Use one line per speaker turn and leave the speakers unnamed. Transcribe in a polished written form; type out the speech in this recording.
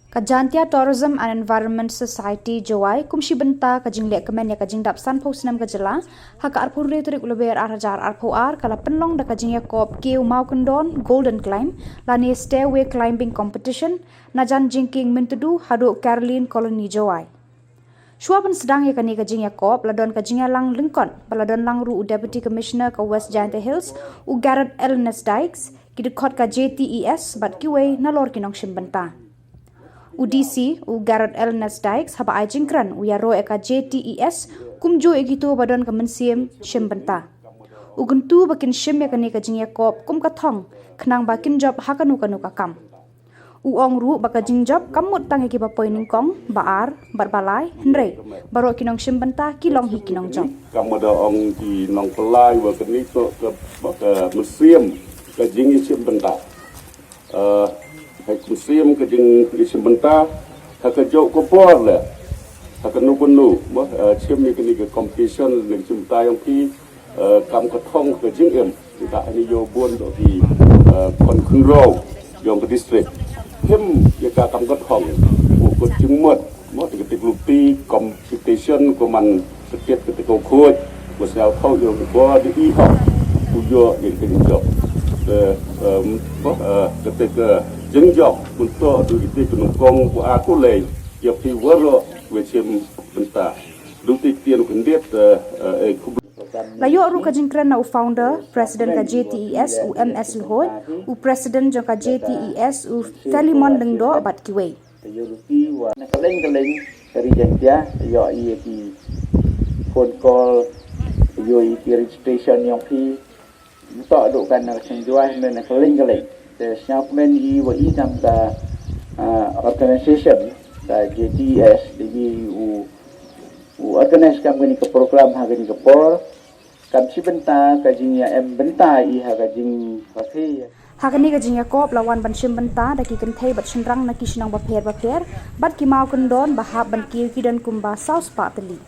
Kajantia Tourism and Environment Society Jawai kumshi benta kajing lek kemen ya kajing dap san posnam kajela haka arpur re turik luber arjar arpoar kala Pynlong da Jingiakop Kiew Mawkyndon Golden Climb lani Stairway climbing competition najan jingking mentudu hadu Caroline Colony Jawai. Shuaban sedang ya kani Jingiakop ladon Jingialang Lincoln baladon lang ru Deputy Commissioner ka West Jte Hills u Garrett Elnes Dykes kidekot ka Jtes bat Kiew nalor kinong shimbenta. UDC u Garrett Elnes Dykes haba ajingkran u yaro eka Jtes kumjo egito badon kemensiem shimbenta. Uguntu bakin shim ya kani Jingiakop kum kathong khnang bakin job hakanu kanu kakam. Uong ru baka jingjop kamut tang eki bapoy ningkong baar barbalai hendrei baro kinong shimbenta kilong hi kinong job.
Kamu ada ong di nong pelai bakan itu ke baka museum ke jingi shimbenta. Museum ke jing shimbenta haka jauh kopor le haka nukunu sim ni kini ke competition ni shimbenta yang pi kam kathong ke jingem kita ini yo bon do di kon kunro yang ke district him ya ka kam kathong ko jingmot mo ketik lupi competition ko man setiap ketika khoi masal thau yo bo di ho ku yo yang ke job ketika Jingiakop untuk duit penungkong ku aku leh ya pi waro wecem benta duit tian kendet
Layo ru kajingkran na u founder president ka Jtes u MS Lhoi u president jo ka Jtes u Telimon Lengdo bat Kiwei
kaleng dari jantia yo pi phone call yo pi registration yang pi untuk adukan nak senjuai men kaleng the Shopman wa idam da organization da Jtes di u organize kam gani ke program ha gani ke por kam si benta ka jingya em benta I ha ka jing pathi
Hakani Jingiakop lawan ban shim benta da ki kenthei bat shinrang na kishnang ba pher bat ki Mawkyndon bahab ban Kiew kidan kumba South Patli